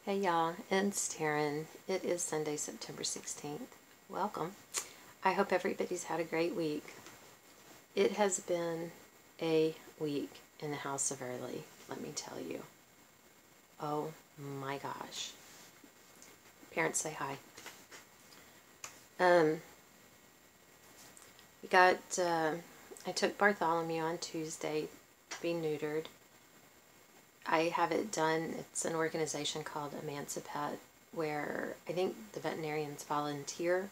Hey y'all, it's Taryn. It is Sunday, September 16th. Welcome. I hope everybody's had a great week. It has been a week in the house of early, let me tell you. Oh my gosh. Parents, say hi. I took Bartholomew on Tuesday to be neutered. I have it done. It's an organization called Emancipet, where I think the veterinarians volunteer,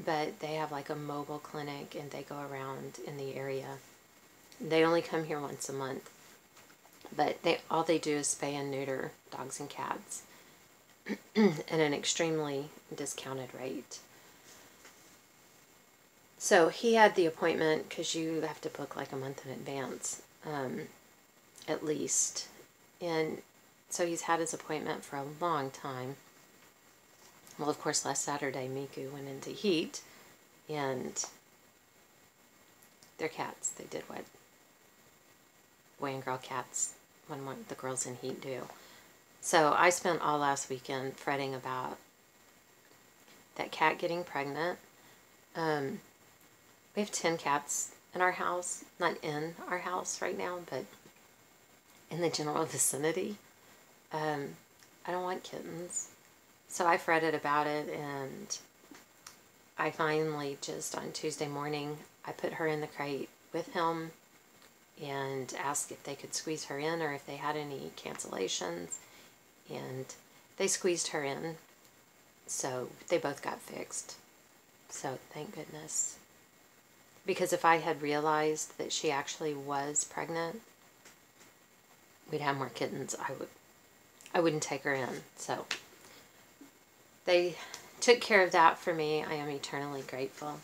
but they have like a mobile clinic and they go around in the area. They only come here once a month, but all they do is spay and neuter dogs and cats at an extremely discounted rate. So he had the appointment because you have to book like a month in advance, at least. And so he's had his appointment for a long time. Well, of course, last Saturday, Miku went into heat, and they're cats. They did what boy and girl cats, when the girls in heat do. So I spent all last weekend fretting about that cat getting pregnant. We have 10 cats in our house, not in our house right now, but in the general vicinity. I don't want kittens. So I fretted about it, and I finally just on Tuesday morning, I put her in the crate with him and asked if they could squeeze her in or if they had any cancellations. And they squeezed her in, so they both got fixed. So thank goodness. Because if I had realized that she actually was pregnant, we'd have more kittens. I wouldn't take her in. So they took care of that for me. I am eternally grateful.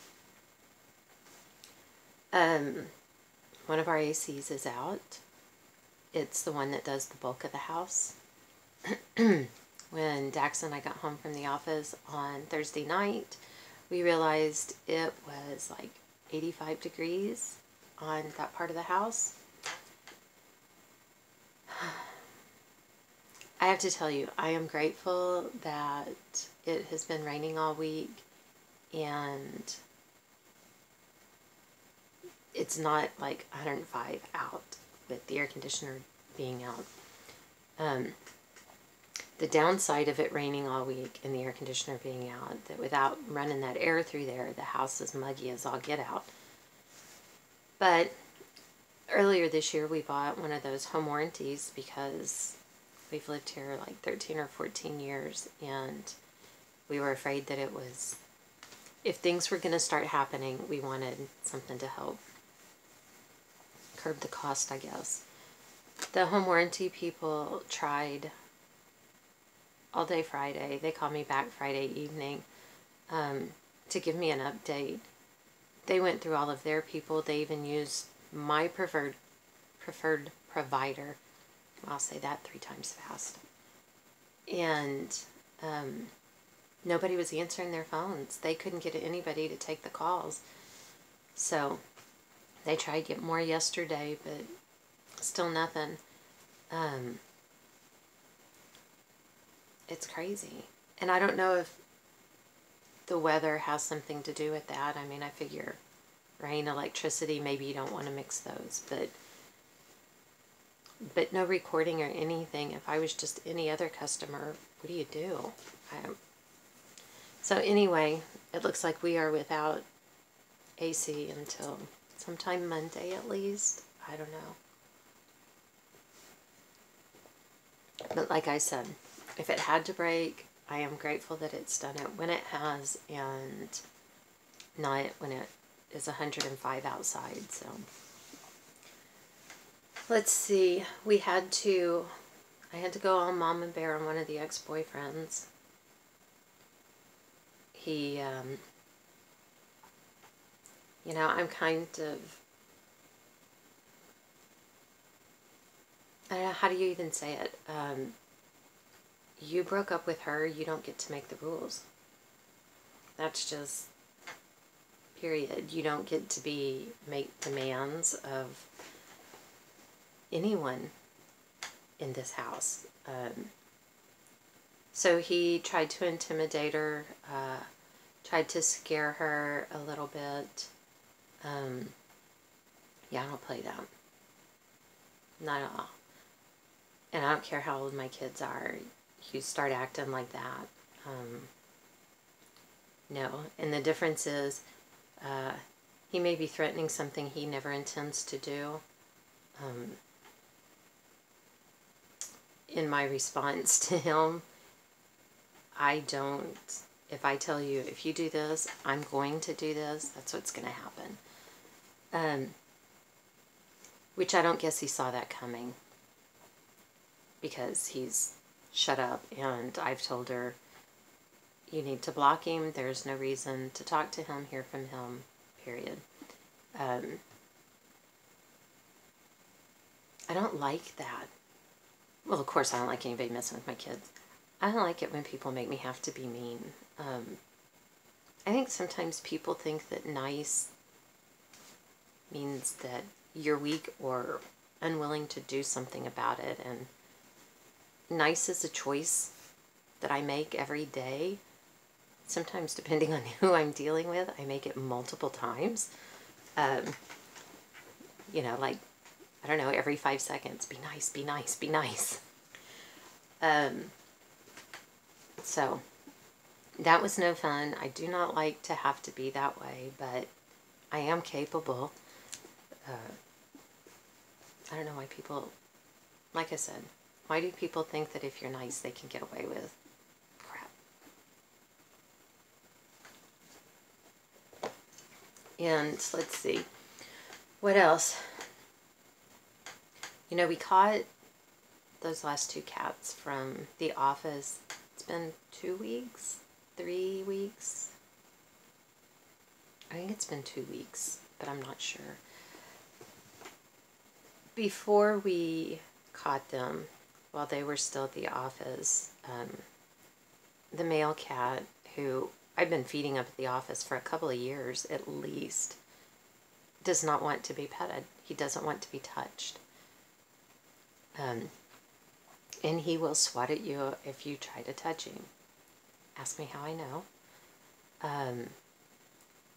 One of our ACs is out. It's the one that does the bulk of the house. When Dax and I got home from the office on Thursday night, we realized it was like 85 degrees on that part of the house. I have to tell you, I am grateful that it has been raining all week and it's not like 105 out with the air conditioner being out. The downside of it raining all week and the air conditioner being out, that without running that air through there, the house is muggy as all get out. But earlier this year, we bought one of those home warranties because we've lived here like 13 or 14 years, and we were afraid that it was, if things were going to start happening, we wanted something to help curb the cost, I guess. The home warranty people tried all day Friday. They called me back Friday evening to give me an update. They went through all of their people. They even used my preferred provider. I'll say that 3 times fast. And nobody was answering their phones. They couldn't get anybody to take the calls. So they tried to get more yesterday, but still nothing. It's crazy. And I don't know if the weather has something to do with that. I mean, I figure rain, electricity, maybe you don't want to mix those, but no recording or anything. If I was just any other customer, what do you do? So anyway, it looks like we are without AC until sometime Monday at least. I don't know. But like I said, if it had to break, I am grateful that it's done it when it has and not when it is 105 outside. So let's see. I had to go all mom and bear on one of the ex-boyfriends. He, I'm kind of, I don't know, how do you even say it? You broke up with her, you don't get to make the rules. That's just, period. You don't get to make demands of anyone in this house. So he tried to intimidate her, tried to scare her a little bit. Yeah, I don't play that. Not at all. And I don't care how old my kids are. You start acting like that. No. And the difference is, he may be threatening something he never intends to do. In my response to him, I don't, if I tell you, if you do this, I'm going to do this, that's what's going to happen. Which I don't guess he saw that coming, because he's shut up, and I've told her, you need to block him. There's no reason to talk to him, hear from him, period. I don't like that. Well, of course I don't like anybody messing with my kids. I don't like it when people make me have to be mean. I think sometimes people think that nice means that you're weak or unwilling to do something about it, and nice is a choice that I make every day. Sometimes, depending on who I'm dealing with, I make it multiple times. You know, like, I don't know, every 5 seconds, be nice, be nice, be nice. So, that was no fun. I do not like to have to be that way, but I am capable. I don't know why people, like I said, why do people think that if you're nice, they can get away with crap? And let's see, what else? You know, we caught those last 2 cats from the office. It's been 2 weeks, 3 weeks. I think it's been 2 weeks, but I'm not sure. Before we caught them, while they were still at the office, the male cat, who I've been feeding up at the office for a couple of years at least, does not want to be petted. He doesn't want to be touched. And he will swat at you if you try to touch him. Ask me how I know.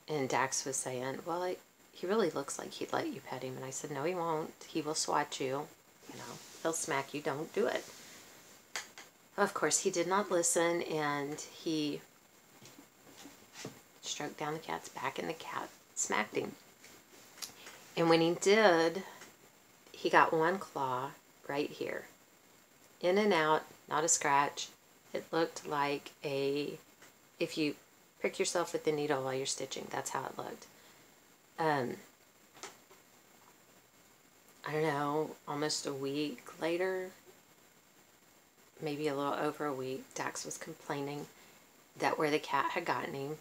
And Dax was saying, well, he really looks like he'd let you pet him. And I said, no, he won't. He will swat you. You know, he'll smack you. Don't do it. Of course, he did not listen, and he stroked down the cat's back, and the cat smacked him. And when he did, he got one claw right here. In and out, not a scratch. It looked like if you prick yourself with the needle while you're stitching, that's how it looked. I don't know, almost a week later, maybe a little over a week, Dax was complaining that where the cat had gotten him,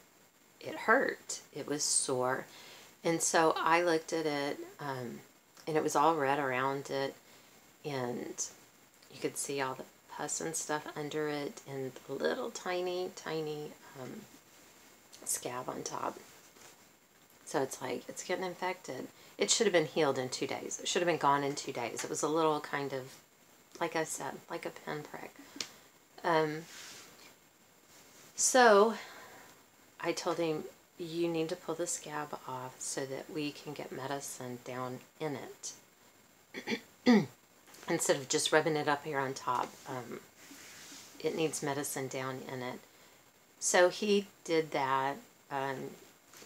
it hurt. It was sore. And so I looked at it, and it was all red around it, and you could see all the pus and stuff under it, and the little tiny scab on top. So it's like, it's getting infected. It should have been healed in 2 days. It should have been gone in 2 days. It was a little kind of, like I said, like a pinprick. So I told him, you need to pull the scab off so that we can get medicine down in it. Instead of just rubbing it up here on top. It needs medicine down in it. So he did that,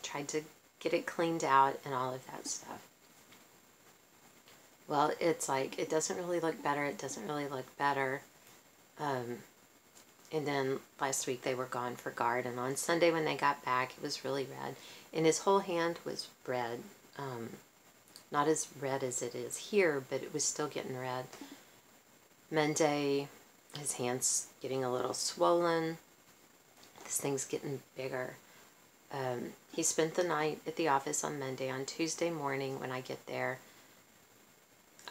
tried to get it cleaned out and all of that stuff. Well, it's like, it doesn't really look better, it doesn't really look better. And then last week they were gone for guard, and on Sunday when they got back, it was really red. And his whole hand was red. Not as red as it is here, but it was still getting red. Monday, his hand's getting a little swollen. This thing's getting bigger. He spent the night at the office on Monday. On Tuesday morning when I get there,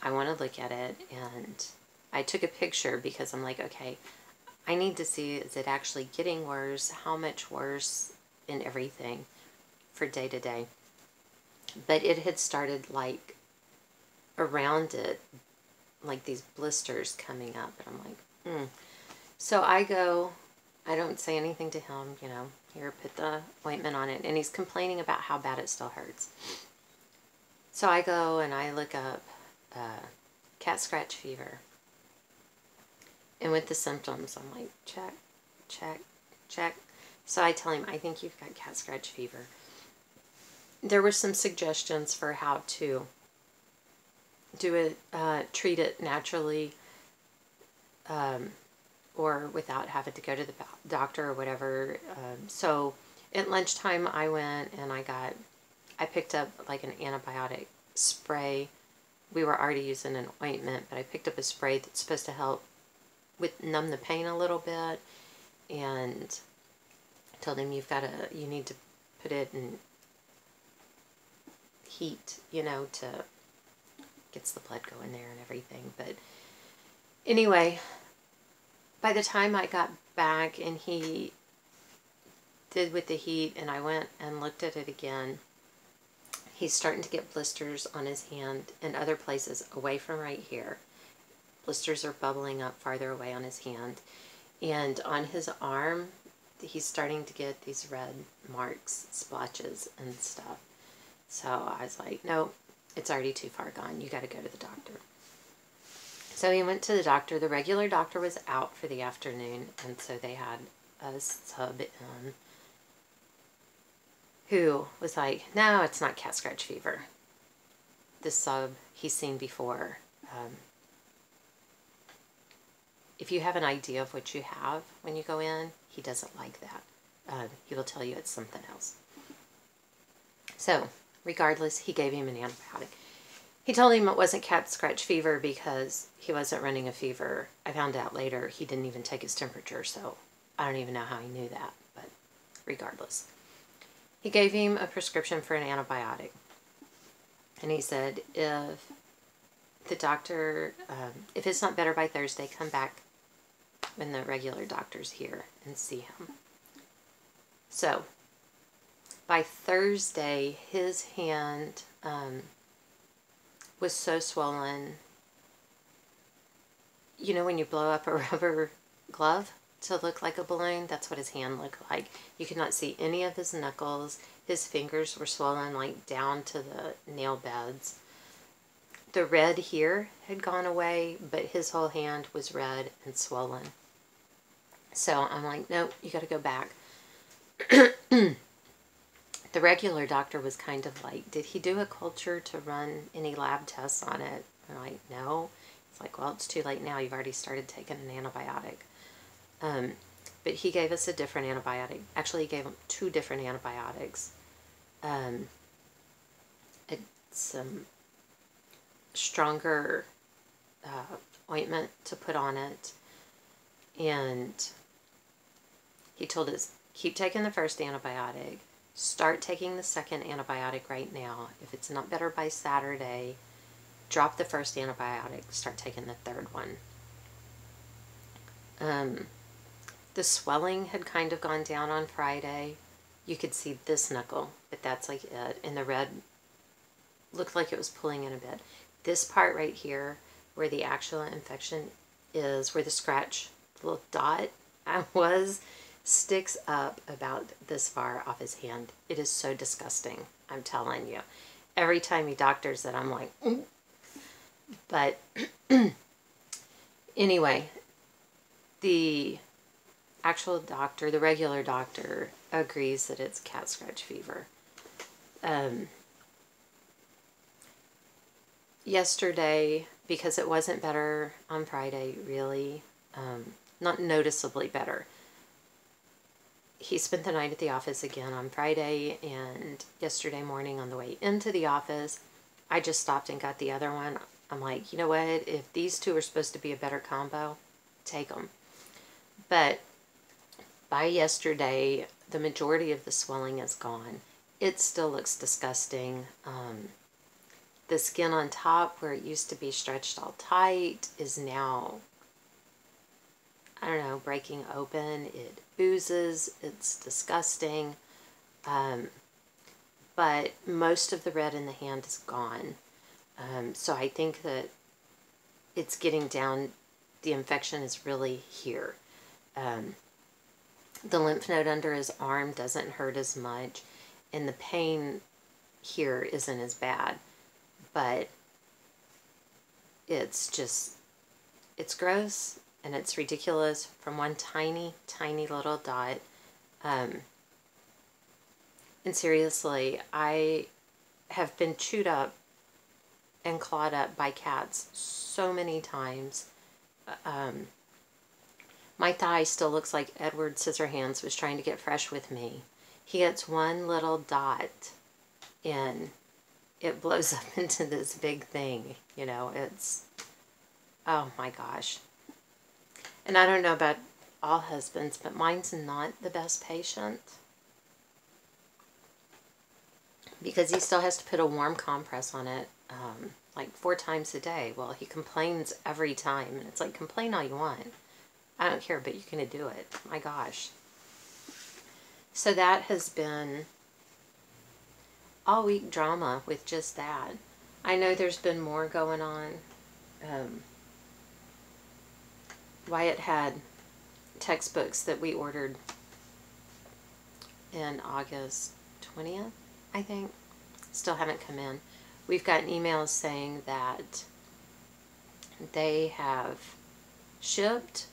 I want to look at it, and I took a picture because I'm like, okay, I need to see, is it actually getting worse? How much worse? And everything for day to day. But it had started like around it, like these blisters coming up. And I'm like, So I go, I don't say anything to him, you know, here, put the ointment on it. And he's complaining about how bad it still hurts. So I go and I look up cat scratch fever. And with the symptoms, I'm like, check, check, check. So I tell him, I think you've got cat scratch fever. There were some suggestions for how to do it, treat it naturally, or without having to go to the doctor or whatever. So at lunchtime, I went and I picked up like an antibiotic spray. We were already using an ointment, but I picked up a spray that's supposed to help with numb the pain a little bit, and told him you need to put it in heat, you know, to gets the blood going there and everything. But anyway, by the time I got back and he did with the heat and I went and looked at it again, he's starting to get blisters on his hand and other places away from right here. Blisters are bubbling up farther away on his hand. And on his arm, he's starting to get these red marks, splotches and stuff. So I was like, no, it's already too far gone. You got to go to the doctor. So he went to the doctor. The regular doctor was out for the afternoon, and so they had a sub in who was like, no, it's not cat scratch fever. This sub he's seen before. If you have an idea of what you have when you go in, he doesn't like that. He will tell you it's something else. So, regardless, he gave him an antibiotic. He told him it wasn't cat scratch fever because he wasn't running a fever. I found out later he didn't even take his temperature, so I don't even know how he knew that, but regardless. He gave him a prescription for an antibiotic. And he said, if the doctor, if it's not better by Thursday, come back when the regular doctor's here and see him. So, by Thursday, his hand was so swollen. You know when you blow up a rubber glove to look like a balloon? That's what his hand looked like. You could not see any of his knuckles. His fingers were swollen like down to the nail beds. The red here had gone away, but his whole hand was red and swollen. So I'm like, nope, you got to go back. The regular doctor was kind of like, did he do a culture to run any lab tests on it? I'm like, no. It's like, well, it's too late now. You've already started taking an antibiotic. But he gave us a different antibiotic. Actually, he gave him 2 different antibiotics. It's some stronger ointment to put on it. And he told us, keep taking the first antibiotic. Start taking the second antibiotic right now. If it's not better by Saturday, drop the first antibiotic. Start taking the third one. The swelling had kind of gone down on Friday. You could see this knuckle, but that's like it. And the red looked like it was pulling in a bit. This part right here, where the actual infection is, where the scratch, the little dot was, sticks up about this far off his hand. It is so disgusting, I'm telling you. Every time he doctors it, I'm like, ooh. But anyway, the actual doctor, the regular doctor, agrees that it's cat scratch fever. Yesterday, because it wasn't better on Friday, really, not noticeably better, he spent the night at the office again on Friday, and yesterday morning on the way into the office, I just stopped and got the other one. I'm like, you know what, if these 2 are supposed to be a better combo, take them. But by yesterday, the majority of the swelling is gone. It still looks disgusting. The skin on top, where it used to be stretched all tight, is now, I don't know, breaking open. It oozes. It's disgusting. But most of the red in the hand is gone. So I think that it's getting down, the infection is really here. The lymph node under his arm doesn't hurt as much, and the pain here isn't as bad, but it's gross and it's ridiculous from one tiny, tiny little dot. And seriously, I have been chewed up and clawed up by cats so many times. My thigh still looks like Edward Scissorhands was trying to get fresh with me. He gets one little dot and it blows up into this big thing. You know, it's, oh my gosh. And I don't know about all husbands, but mine's not the best patient, because he still has to put a warm compress on it like 4 times a day. Well, he complains every time, and it's like, complain all you want. I don't care, but you're going to do it. My gosh. So that has been all week drama with just that. I know there's been more going on. Wyatt had textbooks that we ordered in August 20th, I think. Still haven't come in. We've gotten emails saying that they have shipped.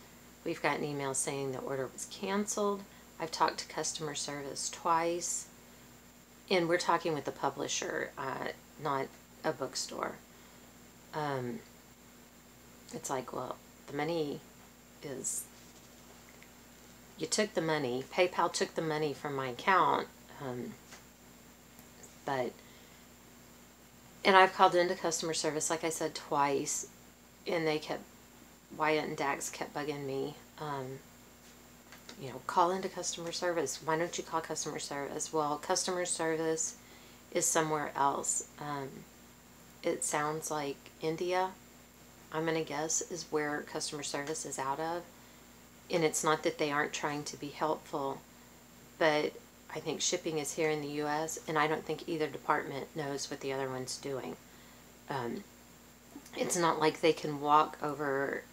We've gotten emails saying the order was canceled. I've talked to customer service twice. And we're talking with the publisher, not a bookstore. It's like, well, the money is... You took the money. PayPal took the money from my account. And I've called into customer service, like I said, twice. And they kept... Wyatt and Dax kept bugging me. You know, call into customer service. Why don't you call customer service? Well, customer service is somewhere else. It sounds like India, I'm going to guess, is where customer service is out of. And it's not that they aren't trying to be helpful, but I think shipping is here in the U.S., and I don't think either department knows what the other one's doing. It's not like they can walk over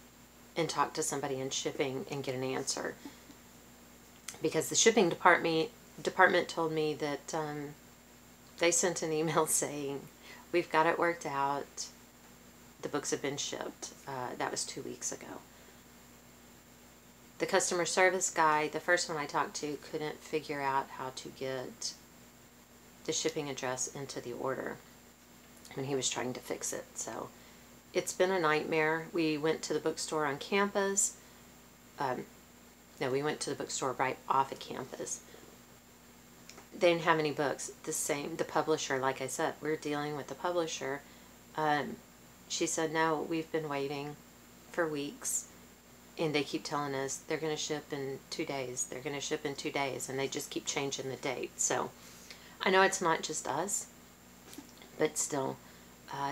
and talk to somebody in shipping and get an answer. Because the shipping department told me that they sent an email saying, we've got it worked out. The books have been shipped. That was 2 weeks ago. The customer service guy, the first one I talked to, couldn't figure out how to get the shipping address into the order when he was trying to fix it. So it's been a nightmare. We went to the bookstore on campus. No, we went to the bookstore right off of campus. They didn't have any books. The publisher, like I said, we're dealing with the publisher. She said, no, we've been waiting for weeks. And they keep telling us they're going to ship in 2 days. They're going to ship in 2 days. And they just keep changing the date. So I know it's not just us. But still,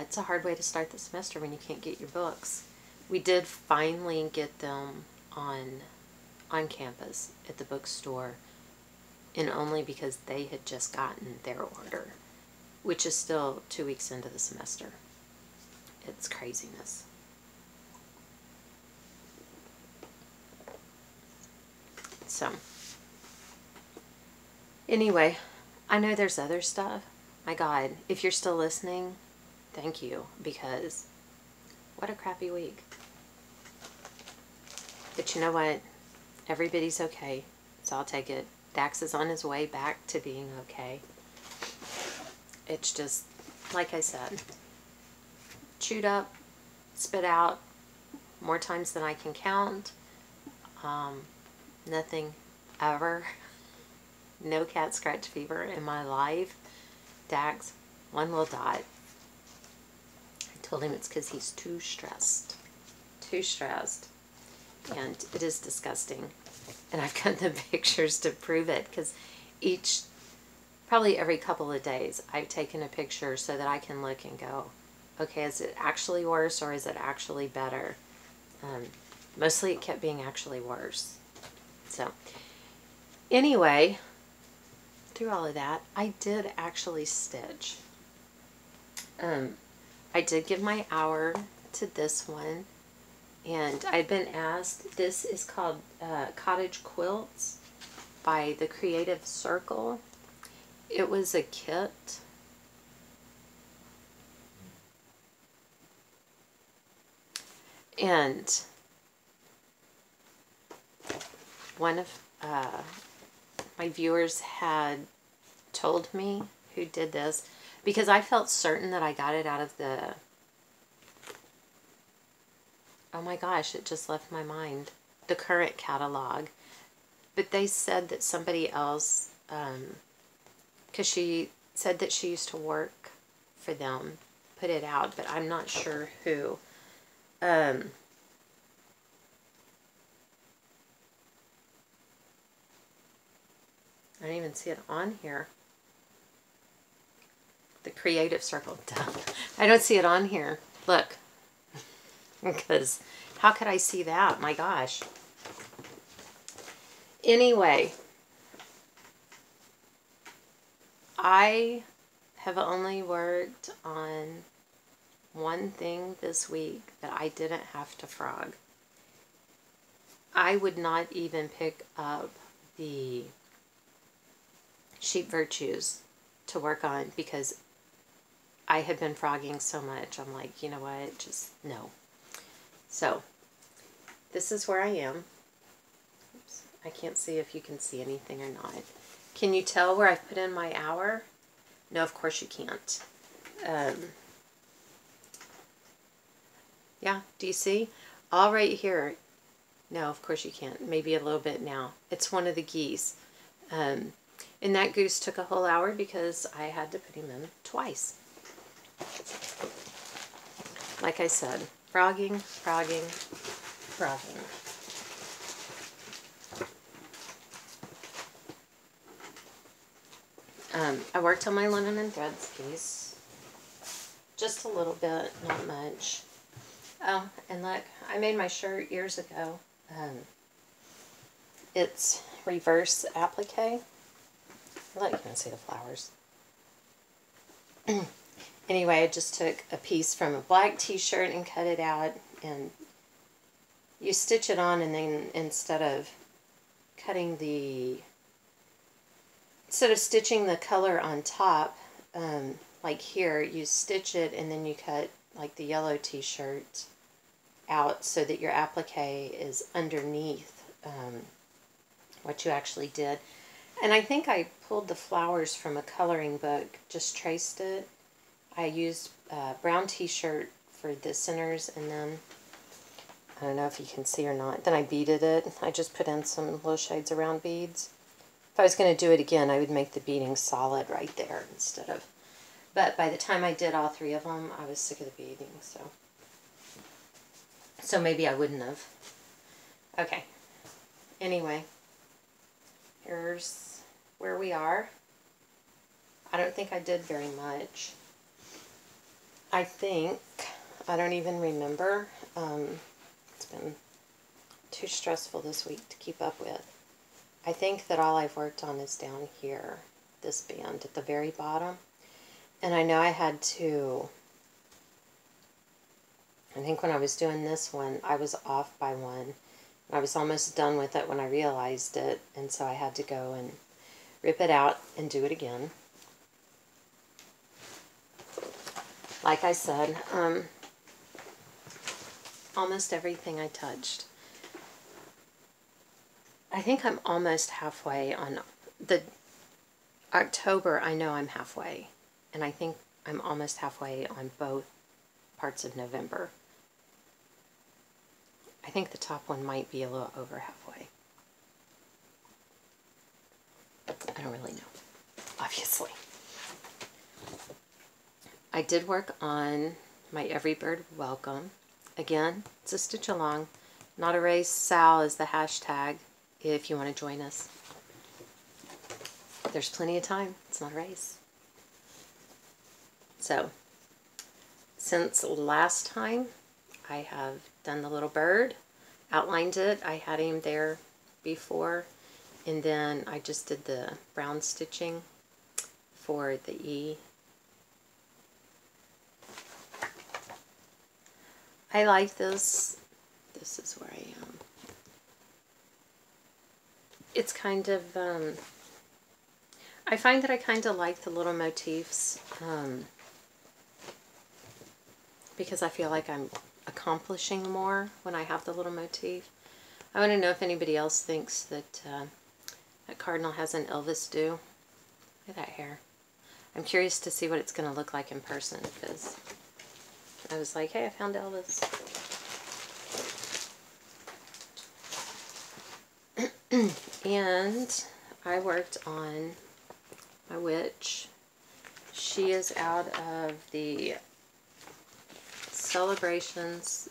it's a hard way to start the semester when you can't get your books. We did finally get them on campus at the bookstore, and only because they had just gotten their order, which is still 2 weeks into the semester. It's craziness. So, anyway, I know there's other stuff. My God, if you're still listening, thank you, because what a crappy week. But you know what? Everybody's okay, so I'll take it. Dax is on his way back to being okay. It's just, like I said, chewed up, spit out more times than I can count. Nothing ever. No cat scratch fever in my life. Dax, one little dot. I told him it's because he's too stressed. Too stressed. And it is disgusting. And I've got the pictures to prove it, because probably every couple of days, I've taken a picture so that I can look and go, okay, is it actually worse or is it actually better? Mostly it kept being actually worse. So, anyway, through all of that, I did actually stitch. I did give my hour to this one. And I'd been asked, this is called Cottage Quilts by the Creative Circle. It was a kit. And one of my viewers had told me who did this, because I felt certain that I got it out of the, oh my gosh, it just left my mind, the current catalog. But they said that somebody else, because she said that she used to work for them, put it out, but I'm not sure who. I don't even see it on here. The Creative Circle. Duh. I don't see it on here. Look. Because how could I see that? My gosh. Anyway. I have only worked on one thing this week that I didn't have to frog. I would not even pick up the Sheep Virtues to work on because I had been frogging so much. I'm like, you know what, just no. So, this is where I am. Oops. I can't see if you can see anything or not. Can you tell where I've put in my hour? No, of course you can't. Yeah, do you see? All right here. No, of course you can't. Maybe a little bit now. It's one of the geese. And that goose took a whole hour because I had to put him in twice. Like I said, frogging, frogging, frogging. I worked on my linen and threads piece. Just a little bit, not much. Oh, and look, I made my shirt years ago. It's reverse applique. Look, you can see the flowers. Anyway, I just took a piece from a black t-shirt and cut it out, and you stitch it on, and then instead of stitching the color on top, like here, you stitch it and then you cut like the yellow t-shirt out so that your applique is underneath what you actually did. And I think I pulled the flowers from a coloring book, just traced it. I used brown t-shirt for the centers, and then, I don't know if you can see or not, then I beaded it. I just put in some little shades of round beads. If I was going to do it again, I would make the beading solid right there instead of, but by the time I did all three of them, I was sick of the beading, so maybe I wouldn't have. Okay, anyway, here's where we are. I don't think I did very much. I don't even remember. It's been too stressful this week to keep up with. I think that all I've worked on is down here, this band at the very bottom. And I know I had to, I think when I was doing this one, I was off by one. I was almost done with it when I realized it, and so I had to go and rip it out and do it again. Like I said, almost everything I touched. I think I'm almost halfway on the October. I know I'm halfway, and I think I'm almost halfway on both parts of November. I think the top one might be a little over halfway. I don't really know, obviously. I did work on my Every Bird Welcome. Again, it's a stitch along. Not a race. Sal is the hashtag if you want to join us. There's plenty of time. It's not a race. So, since last time, I have done the little bird, outlined it. I had him there before, and then I just did the brown stitching for the E. I like this this is where I am. It's kind of, I find that I kind of like the little motifs because I feel like I'm accomplishing more when I have the little motif. I want to know if anybody else thinks that that cardinal has an Elvis do. Look at that hair. I'm curious to see what it's going to look like in person because I was like, hey, I found Elvis. And I worked on my witch. She is out of the Celebrations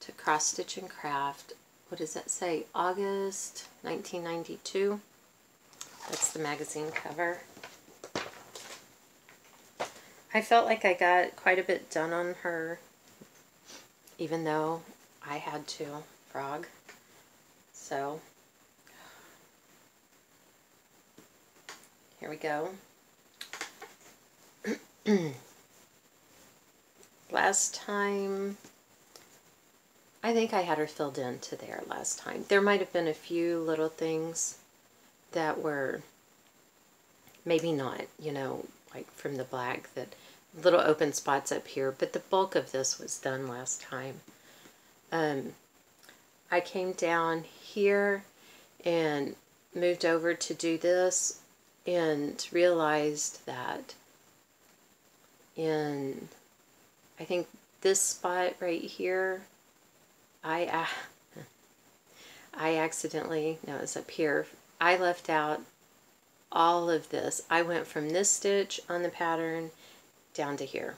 to Cross Stitch and Craft. What does that say? August 1992. That's the magazine cover. I felt like I got quite a bit done on her, even though I had to frog. So, here we go. Last time, I think I had her filled in to there last time. There might have been a few little things that were maybe not, you know, like from the black, that little open spots up here, but the bulk of this was done last time. I came down here and moved over to do this and realized that in, I think this spot right here, I accidentally, no, it's up here, I left out all of this. I went from this stitch on the pattern down to here.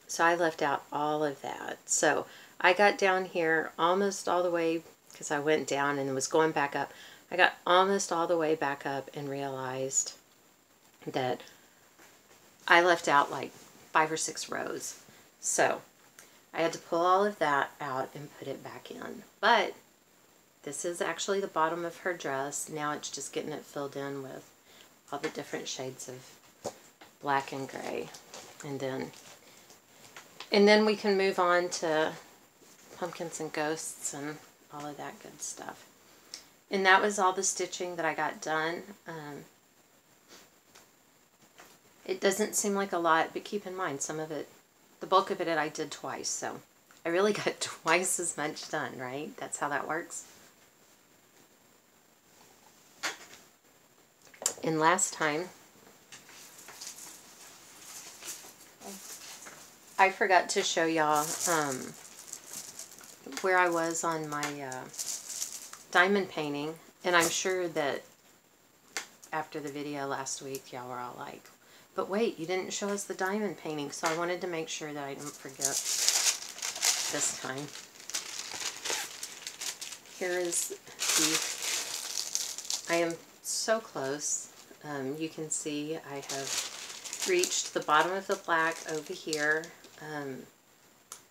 So I left out all of that. So I got down here almost all the way, because I went down and was going back up. I got almost all the way back up and realized that I left out like 5 or 6 rows. So I had to pull all of that out and put it back in. But this is actually the bottom of her dress. Now it's just getting it filled in with all the different shades of black and gray. And then we can move on to pumpkins and ghosts and all of that good stuff. And that was all the stitching that I got done. It doesn't seem like a lot, but keep in mind some of it, the bulk of it I did twice, so I really got twice as much done, right? That's how that works. And last time, I forgot to show y'all where I was on my diamond painting, and I'm sure that after the video last week, y'all were all like, but wait, you didn't show us the diamond painting, so I wanted to make sure that I didn't forget this time. Here is the, I am so close. You can see I have reached the bottom of the black over here,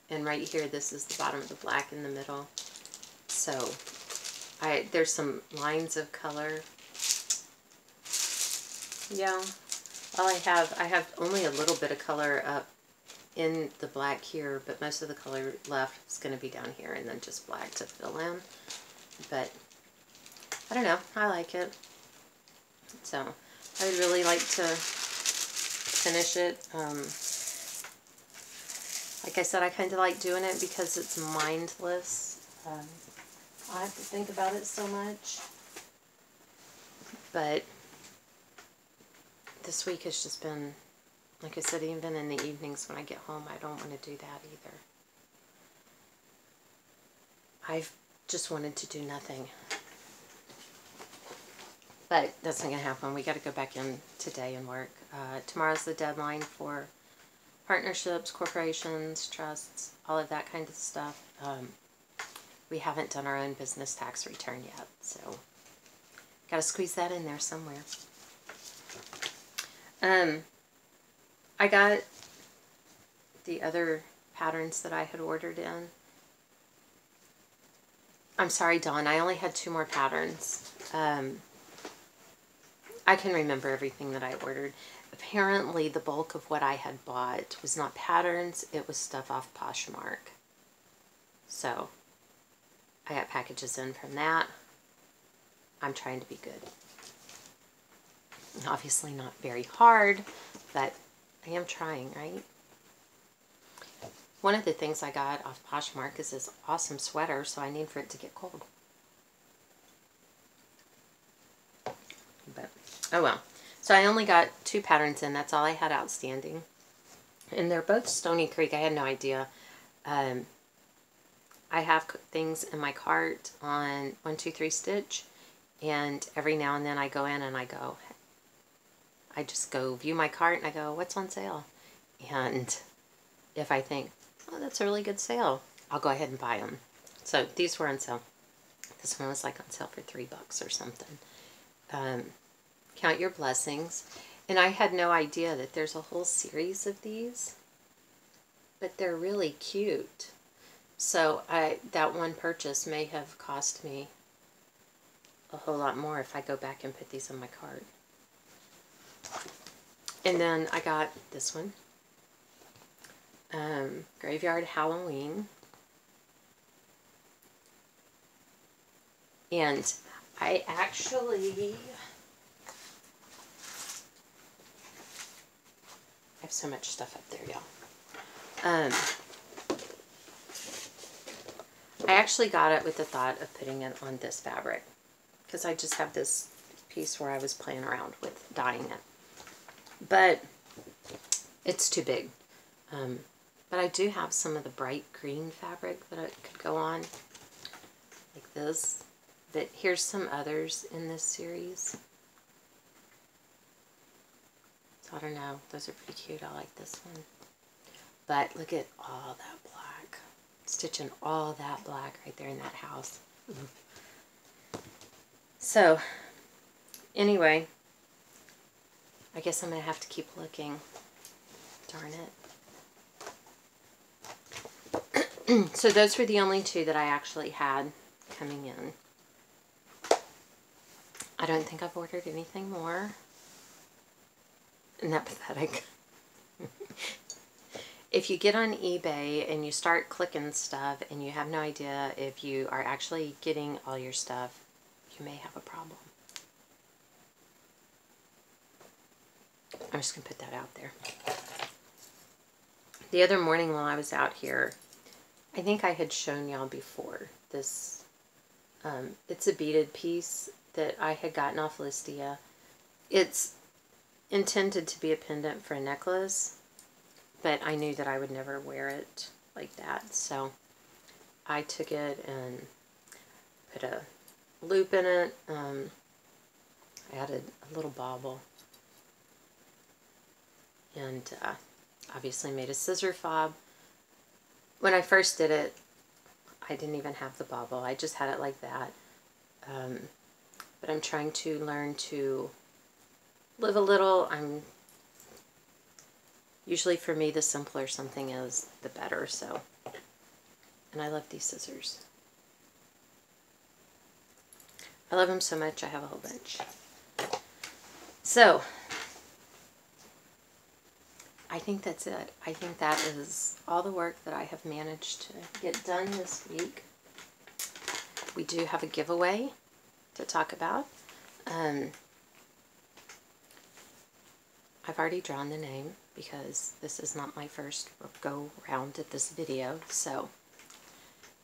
and right here, this is the bottom of the black in the middle. So there's some lines of color. Yeah, all I have only a little bit of color up in the black here, but most of the color left is going to be down here and then just black to fill in. But I don't know, I like it. So I would really like to finish it. Like I said, I kind of like doing it because it's mindless. I have to think about it so much. But this week has just been, like I said, even in the evenings when I get home, I don't want to do that either. I've just wanted to do nothing. But that's not going to happen. We got to go back in today and work. Tomorrow's the deadline for partnerships, corporations, trusts, all of that kind of stuff. We haven't done our own business tax return yet, so got to squeeze that in there somewhere. I got the other patterns that I had ordered in. I'm sorry, Dawn, I only had 2 more patterns. I can remember everything that I ordered. Apparently, the bulk of what I had bought was not patterns, it was stuff off Poshmark. So, I got packages in from that. I'm trying to be good. Obviously not very hard, but I am trying, right? One of the things I got off Poshmark is this awesome sweater, so I need for it to get cold. But, oh well. So I only got 2 patterns in. That's all I had outstanding. And they're both Stony Creek. I had no idea. I have things in my cart on 1, 2, 3 Stitch. And every now and then I go in and I just go view my cart and I go, what's on sale? And if I think, oh, that's a really good sale, I'll go ahead and buy them. So these were on sale. This one was like on sale for $3 or something. Count Your Blessings. And I had no idea that there's a whole series of these, but they're really cute. So that one purchase may have cost me a whole lot more if I go back and put these in my cart. And then I got this one, Graveyard Halloween. And I actually, I have so much stuff up there, y'all. I actually got it with the thought of putting it on this fabric, because I just have this piece where I was playing around with dyeing it. But it's too big. But I do have some of the bright green fabric that it could go on, like this. But here's some others in this series. So I don't know. Those are pretty cute. I like this one. But look at all that black. Stitching all that black right there in that house. So, anyway, I guess I'm going to have to keep looking. Darn it. So those were the only 2 that I actually had coming in. I don't think I've ordered anything more. Isn't that pathetic? If you get on eBay and you start clicking stuff and you have no idea if you are actually getting all your stuff, you may have a problem. I'm just going to put that out there. The other morning while I was out here, I think I had shown y'all before this. It's a beaded piece that I had gotten off Listia. It's intended to be a pendant for a necklace, but I knew that I would never wear it like that. So I took it and put a loop in it. I added a little bauble. And obviously made a scissor fob. When I first did it, I didn't even have the bauble. I just had it like that. But I'm trying to learn to live a little. Usually for me, the simpler something is, the better. So, and I love these scissors. I love them so much, I have a whole bunch. So, I think that's it. I think that is all the work that I have managed to get done this week. We do have a giveaway to talk about. I've already drawn the name because this is not my first go round at this video. So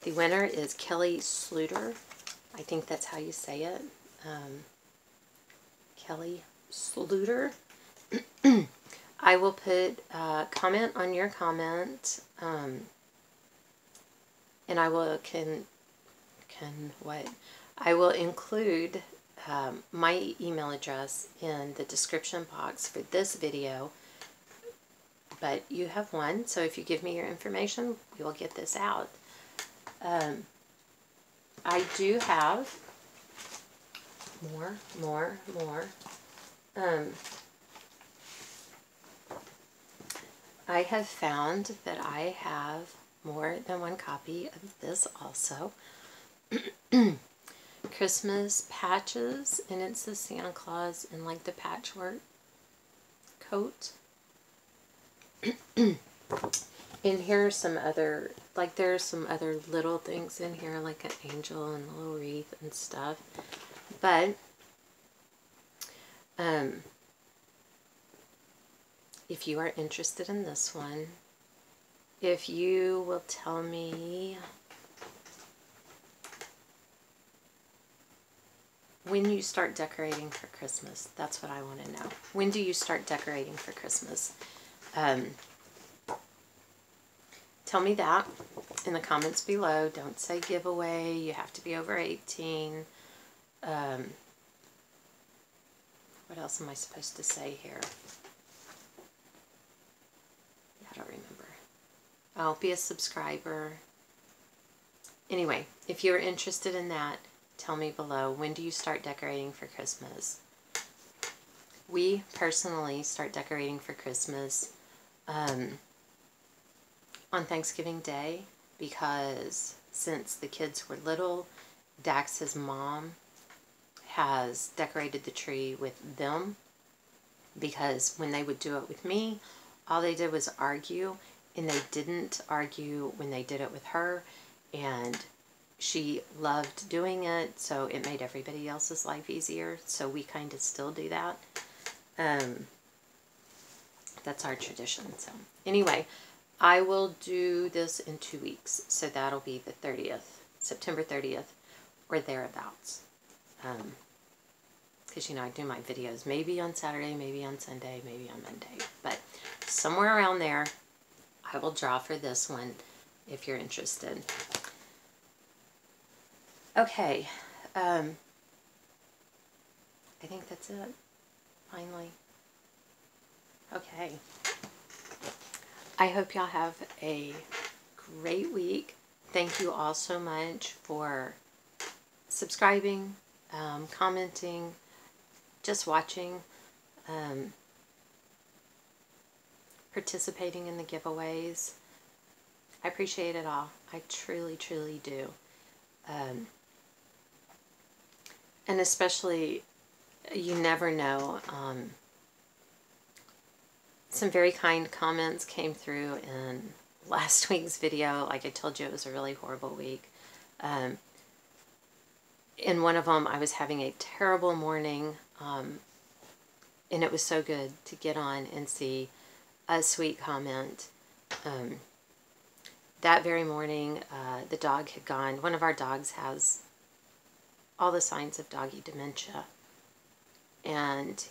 the winner is Kelly Sluter. I think that's how you say it. Kelly Sluter. I will put a comment on your comment, and I will I will include my email address in the description box for this video. But you have one, so if you give me your information, we will get this out. I do have more. I have found that I have more than one copy of this also. Christmas patches, and it's the Santa Claus in like the patchwork coat. And here are some other like there's some other little things in here, like an angel and a little wreath and stuff. But if you are interested in this one, if you will tell me when you start decorating for Christmas. That's what I want to know. When do you start decorating for Christmas? Tell me that in the comments below. Don't say giveaway. You have to be over 18. What else am I supposed to say here? I don't remember. Oh, be a subscriber. Anyway, if you're interested in that, tell me below. When do you start decorating for Christmas? We personally start decorating for Christmas on Thanksgiving Day, because since the kids were little, Dax's mom has decorated the tree with them, because when they would do it with me, all they did was argue, and they didn't argue when they did it with her, and she loved doing it, so it made everybody else's life easier, so we kind of still do that. That's our tradition. So anyway, I will do this in 2 weeks, so that'll be the 30th, September 30th, or thereabouts. Because, you know, I do my videos maybe on Saturday, maybe on Sunday, maybe on Monday, but somewhere around there, I will draw for this one if you're interested. Okay, I think that's it, finally. Okay. I hope y'all have a great week. Thank you all so much for subscribing, commenting, just watching, participating in the giveaways. I appreciate it all. I truly, truly do. And especially, you never know, some very kind comments came through in last week's video. Like I told you, it was a really horrible week. In one of them, I was having a terrible morning, and it was so good to get on and see a sweet comment. That very morning, the dog had gone. One of our dogs has all the signs of doggy dementia, and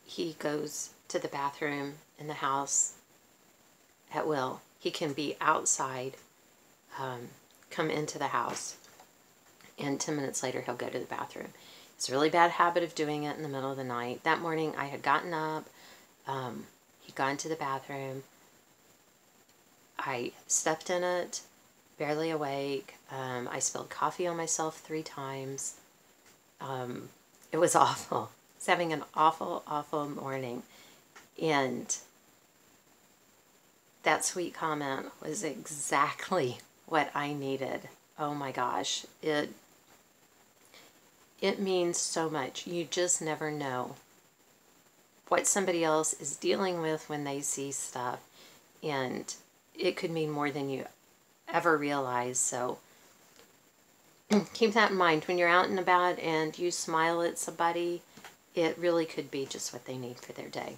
he goes to the bathroom in the house at will. He can be outside, come into the house, and 10 minutes later he'll go to the bathroom. It's a really bad habit of doing it in the middle of the night. That morning I had gotten up, he'd gone to the bathroom, I stepped in it, barely awake, I spilled coffee on myself 3 times. It was awful. I was having an awful, awful morning. And that sweet comment was exactly what I needed. Oh my gosh. It means so much. You just never know what somebody else is dealing with when they see stuff. And it could mean more than you ever realize. So keep that in mind. When you're out and about and you smile at somebody, it really could be just what they need for their day.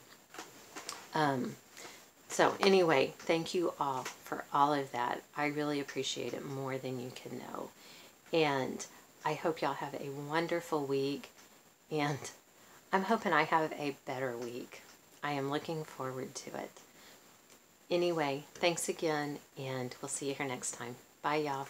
So anyway, thank you all for all of that. I really appreciate it more than you can know. And I hope y'all have a wonderful week. And I'm hoping I have a better week. I am looking forward to it. Anyway, thanks again, and we'll see you here next time. Bye, y'all.